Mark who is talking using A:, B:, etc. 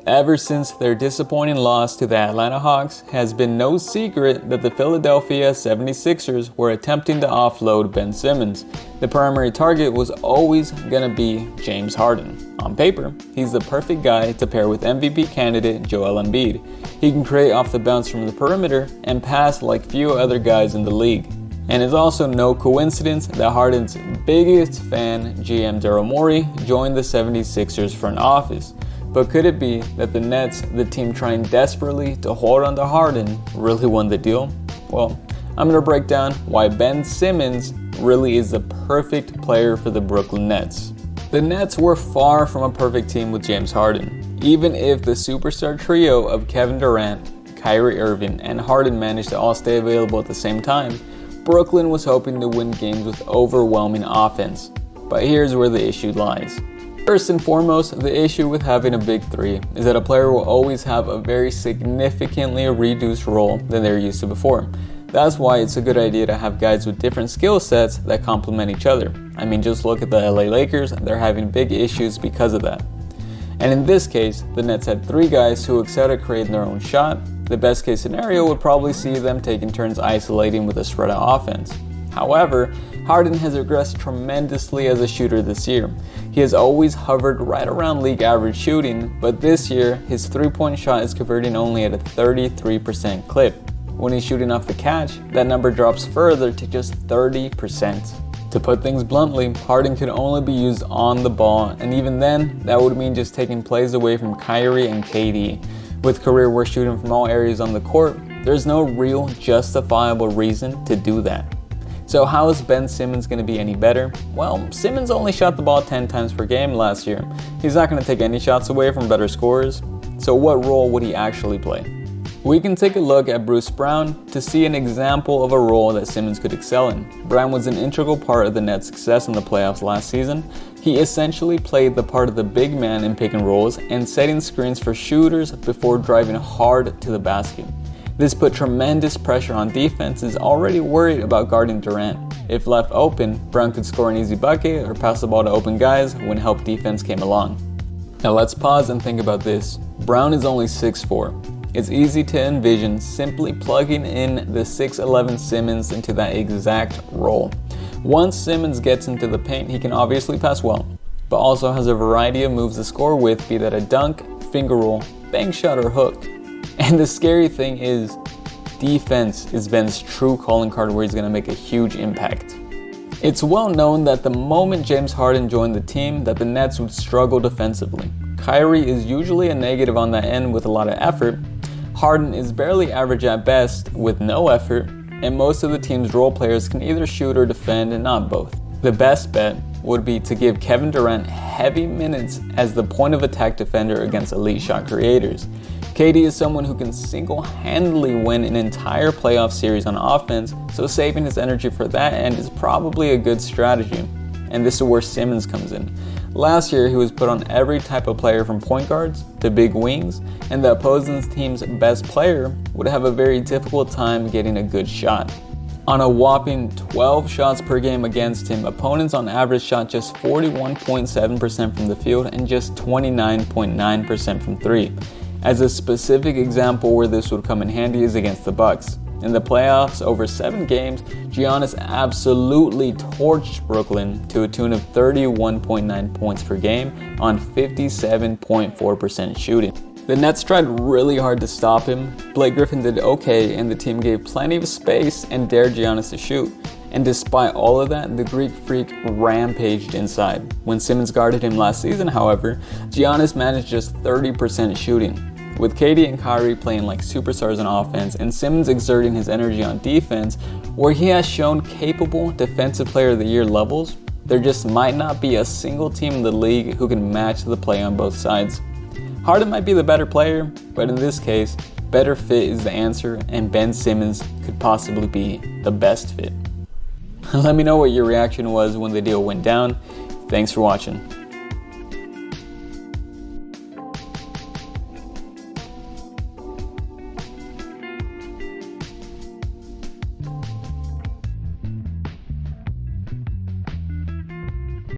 A: Ever since their disappointing loss to the Atlanta Hawks, it has been no secret that the Philadelphia 76ers were attempting to offload Ben Simmons. The primary target was always going to be James Harden. On paper, he's the perfect guy to pair with MVP candidate Joel Embiid. He can create off the bounce from the perimeter and pass like few other guys in the league. And it's also no coincidence that Harden's biggest fan, GM Daryl Morey, joined the 76ers front office. But could it be that the Nets, the team trying desperately to hold on to Harden, really won the deal? Well, I'm going to break down why Ben Simmons really is the perfect player for the Brooklyn Nets. The Nets were far from a perfect team with James Harden. Even if the superstar trio of Kevin Durant, Kyrie Irving, and Harden managed to all stay available at the same time, Brooklyn was hoping to win games with overwhelming offense. But here's where the issue lies. First and foremost, the issue with having a big three is that a player will always have a very significantly reduced role than they're used to before. That's why it's a good idea to have guys with different skill sets that complement each other. I mean, just look at the LA Lakers, they're having big issues because of that. And in this case, the Nets had three guys who excelled at creating their own shot. The best case scenario would probably see them taking turns isolating with a spread out offense. However, Harden has regressed tremendously as a shooter this year. He has always hovered right around league average shooting, but this year, his three-point shot is converting only at a 33% clip. When he's shooting off the catch, that number drops further to just 30%. To put things bluntly, Harden could only be used on the ball, and even then, that would mean just taking plays away from Kyrie and KD. With career-worst shooting from all areas on the court, there's no real justifiable reason to do that. So how is Ben Simmons going to be any better? Well, Simmons only shot the ball 10 times per game last year. He's not going to take any shots away from better scorers. So what role would he actually play? We can take a look at Bruce Brown to see an example of a role that Simmons could excel in. Brown was an integral part of the Nets' success in the playoffs last season. He essentially played the part of the big man in pick and rolls and setting screens for shooters before driving hard to the basket. This put tremendous pressure on defenses already worried about guarding Durant. If left open, Brown could score an easy bucket or pass the ball to open guys when help defense came along. Now let's pause and think about this. Brown is only 6'4". It's easy to envision simply plugging in the 6'11 Simmons into that exact role. Once Simmons gets into the paint, he can obviously pass well, but also has a variety of moves to score with, be that a dunk, finger roll, bank shot, or hook. And the scary thing is, defense is Ben's true calling card where he's going to make a huge impact. It's well known that the moment James Harden joined the team that the Nets would struggle defensively. Kyrie is usually a negative on that end with a lot of effort. Harden is barely average at best with no effort, and most of the team's role players can either shoot or defend and not both. The best bet would be to give Kevin Durant heavy minutes as the point of attack defender against elite shot creators. KD is someone who can single-handedly win an entire playoff series on offense, so saving his energy for that end is probably a good strategy. And this is where Simmons comes in. Last year, he was put on every type of player from point guards to big wings, and the opposing team's best player would have a very difficult time getting a good shot. On a whopping 12 shots per game against him, opponents on average shot just 41.7% from the field and just 29.9% from three. As a specific example where this would come in handy is against the Bucks. In the playoffs, over 7 games, Giannis absolutely torched Brooklyn to a tune of 31.9 points per game on 57.4% shooting. The Nets tried really hard to stop him. Blake Griffin did okay, and the team gave plenty of space and dared Giannis to shoot. And despite all of that, the Greek Freak rampaged inside. When Simmons guarded him last season, however, Giannis managed just 30% shooting. With KD and Kyrie playing like superstars on offense and Simmons exerting his energy on defense, where he has shown capable Defensive Player of the Year levels, there just might not be a single team in the league who can match the play on both sides. Harden might be the better player, but in this case, better fit is the answer, and Ben Simmons could possibly be the best fit. Let me know what your reaction was when the deal went down. Thanks for watching.